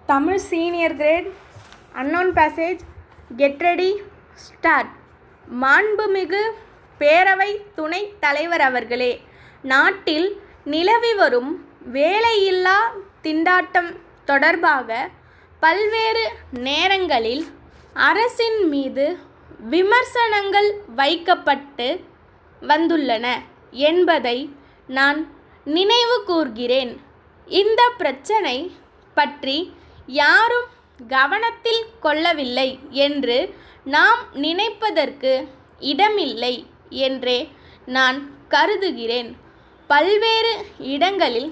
Tamil senior grade, unknown passage, get ready, start. மாண்புமிகு பேரவை துணைத் தலைவர் அவர்களே, நாட்டில் நிலவி வரும் வேலையில்லா திண்டாட்டம் தொடர்பாக பல்வேறு நேரங்களில் அரசின் மீது விமர்சனங்கள் வைக்கப்பட்டு வந்துள்ளன என்பதை நான் நினைவு கூர்கிறேன். இந்த பிரச்சனை பற்றி யாரும் கவனத்தில் கொள்ளவில்லை என்று நாம் நினைப்பதற்கு இடமில்லை என்றே நான் கருதுகிறேன். பல்வேறு இடங்களில்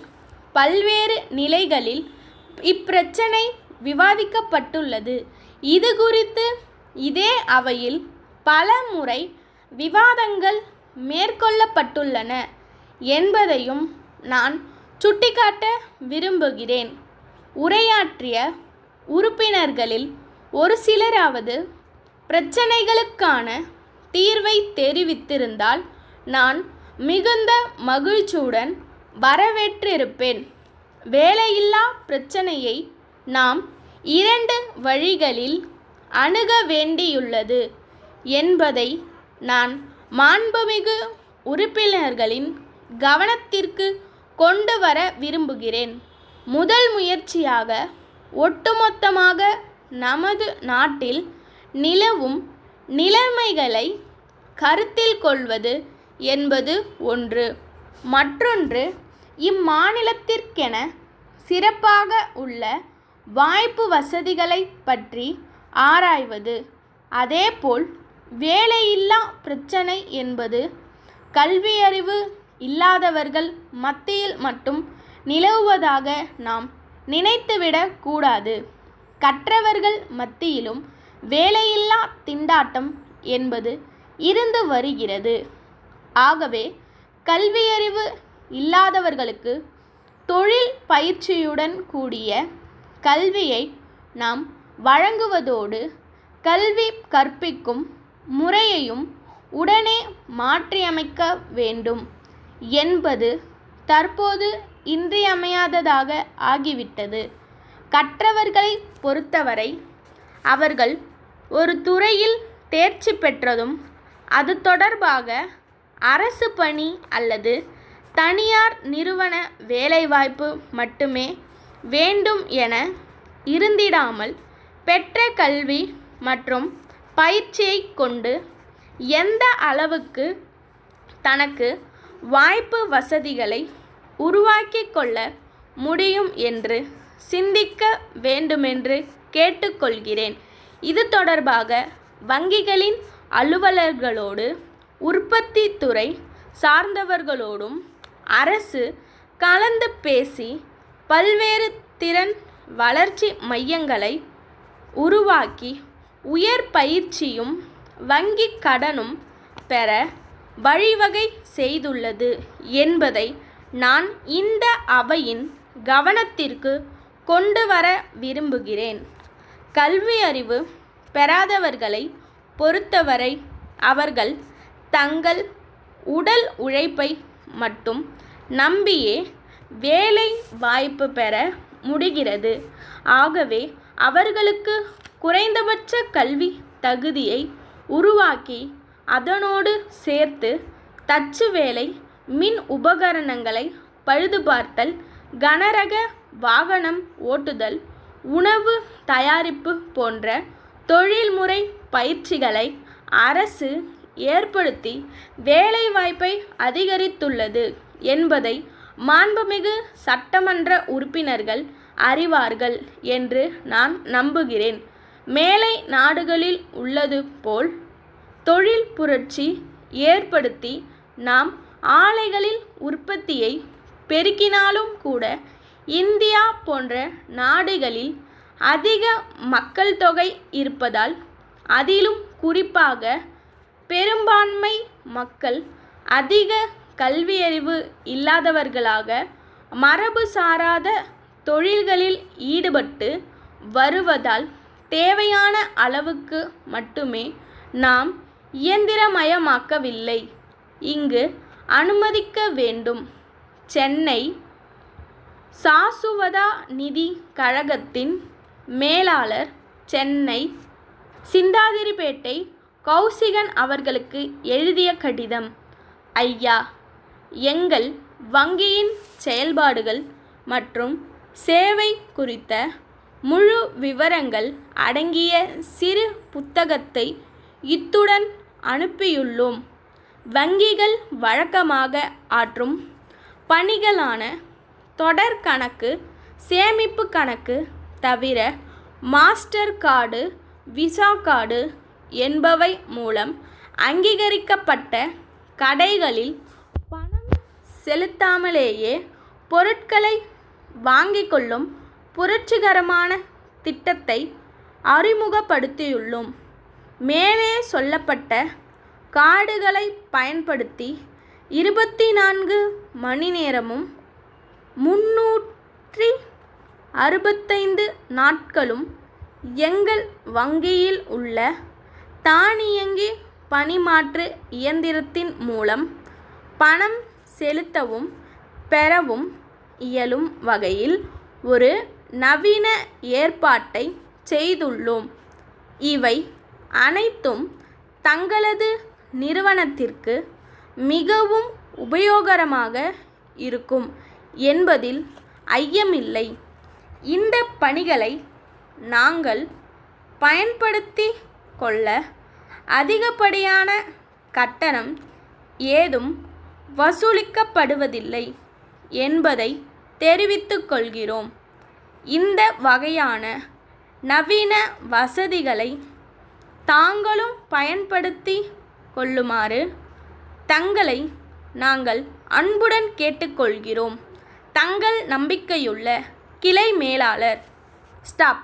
பல்வேறு நிலைகளில் இப்பிரச்சனை விவாதிக்கப்பட்டுள்ளது. இது குறித்து இதே அவையில் பல முறை விவாதங்கள் மேற்கொள்ளப்பட்டுள்ளன என்பதையும் நான் சுட்டிக்காட்ட விரும்புகிறேன். உரையாற்றிய உறுப்பினர்களில் ஒரு சிலராவது பிரச்சனைகளுக்கான தீர்வை தெரிவித்திருந்தால் நான் மிகுந்த மகிழ்ச்சியுடன் வரவேற்றிருப்பேன். வேலையில்லா பிரச்சனையை நாம் 2 வழிகளில் அணுக வேண்டியுள்ளது என்பதை நான் மாண்புமிகு உறுப்பினர்களின் கவனத்திற்கு கொண்டு வர விரும்புகிறேன். முதல் முயற்சியாக ஒட்டுமொத்தமாக நமது நாட்டில் நிலவும் நிலைமைகளை கருத்தில் கொள்வது என்பது ஒன்று. மற்றொன்று, இம்மாநிலத்திற்கென சிறப்பாக உள்ள வாய்ப்பு வசதிகளை பற்றி ஆராய்வது. அதேபோல் வேலையில்லா பிரச்சனை என்பது கல்வியறிவு இல்லாதவர்கள் மத்தியில் மட்டும் நிலவுவதாக நாம் நினைத்துவிடக் கூடாது. கற்றவர்கள் மத்தியிலும் வேலையில்லா திண்டாட்டம் என்பது இருந்து வருகிறது. ஆகவே கல்வியறிவு இல்லாதவர்களுக்கு தொழில் பயிற்சியுடன் கூடிய கல்வியை நாம் வழங்குவதோடு கல்வி கற்பிக்கும் முறையையும் உடனே மாற்றியமைக்க வேண்டும் என்பது தற்போது இன்றியமையாததாக ஆகிவிட்டது. கற்றவர்களை பொறுத்தவரை அவர்கள் ஒரு துறையில் தேர்ச்சி பெற்றதும் அது தொடர்பாக அரசு பணி அல்லது தனியார் நிறுவன வேலைவாய்ப்பு மட்டுமே வேண்டும் என இருந்திடாமல் பெற்ற கல்வி மற்றும் பயிற்சியை கொண்டு எந்த அளவுக்கு தனக்கு வாய்ப்பு வசதிகளை உருவாக்கி கொள்ள முடியும் என்று சிந்திக்க வேண்டுமென்று கேட்டுக்கொள்கிறேன். இது தொடர்பாக வங்கிகளின் அலுவலர்களோடு உற்பத்தி துறை சார்ந்தவர்களோடும் அரசு கலந்து பேசி பல்வேறு திறன் வளர்ச்சி மையங்களை உருவாக்கி உயர் பயிற்சியும் வங்கி கடனும் பெற வழிவகை செய்துள்ளது என்பதை நான் இந்த அவையின் கவனத்திற்கு கொண்டு வர விரும்புகிறேன். கல்வி அறிவு பெறாதவர்களை பொறுத்தவரை அவர்கள் தங்கள் உடல் உழைப்பை மட்டும் நம்பியே வேலை வாய்ப்பு பெற முடிகிறது. ஆகவே அவர்களுக்கு குறைந்தபட்ச கல்வி தகுதியை உருவாக்கி அதனோடு சேர்த்து தச்சு வேலை, மின் உபகரணங்களை பழுதுபார்த்தல், கனரக வாகனம் ஓட்டுதல், உணவு தயாரிப்பு போன்ற தொழில்முறை பயிற்சிகளை அரசு ஏற்படுத்தி வேலைவாய்ப்பை அதிகரித்துள்ளது என்பதை மாண்புமிகு சட்டமன்ற உறுப்பினர்கள் அறிவார்கள் என்று நான் நம்புகிறேன். மேலை நாடுகளில் உள்ளது போல் தொழில் புரட்சி ஏற்படுத்தி நாம் ஆலைகளில் உற்பத்தியை பெருக்கினாலும் கூட இந்தியா போன்ற நாடுகளில் அதிக மக்கள் தொகை இருப்பதால், அதிலும் குறிப்பாக பெரும்பான்மை மக்கள் அதிக கல்வியறிவு இல்லாதவர்களாக மரபு சாராத தொழில்களில் ஈடுபட்டு வருவதால் தேவையான அளவுக்கு மட்டுமே நாம் இயந்திரமயமாக்கவில்லை இங்கு அனுமதிக்க வேண்டும். சென்னை சாசுவதா நிதி கழகத்தின் மேலாளர், சென்னை சிந்தாதிரிப்பேட்டை கௌசிகன் அவர்களுக்கு எழுதிய கடிதம். ஐயா, எங்கள் வங்கியின் செயல்பாடுகள் மற்றும் சேவை குறித்த முழு விவரங்கள் அடங்கிய சிறு புத்தகத்தை இத்துடன் அனுப்பியுள்ளோம். வங்கிகள் வழக்கமாக ஆற்றும் பணிகளான தொடர் கணக்கு, சேமிப்பு கணக்கு தவிர மாஸ்டர் கார்டு, விசா கார்டு என்பவை மூலம் அங்கீகரிக்கப்பட்ட கடைகளில் பணம் செலுத்தாமலேயே பொருட்களை வாங்கிக் கொள்ளும் புரட்சிகரமான திட்டத்தை அறிமுகப்படுத்தியுள்ளோம். மேலே சொல்லப்பட்ட கார்டுகளை பயன்படுத்தி 24 மணி நேரமும் 365 நாட்களும் எங்கள் வங்கியில் உள்ள தானியங்கி பணிமாற்று இயந்திரத்தின் மூலம் பணம் செலுத்தவும் பெறவும் இயலும் வகையில் ஒரு நவீன ஏற்பாட்டை செய்துள்ளோம். இவை அனைத்தும் தங்களது நிறுவனத்திற்கு மிகவும் உபயோகரமாக இருக்கும் என்பதில் ஐயமில்லை. இந்த பணிகளை நாங்கள் பயன்படுத்தி கொள்ள அதிகப்படியான கட்டணம் ஏதும் வசூலிக்கப்படுவதில்லை என்பதை தெரிவித்துக் கொள்கிறோம். இந்த வகையான நவீன வசதிகளை தாங்களும் பயன்படுத்தி கொள்ளுமாறு தங்களை நாங்கள் அன்புடன் கேட்டுக்கொள்கிறோம். தங்கள் நம்பிக்கையுள்ள கிளை மேலாளர். ஸ்டாப்.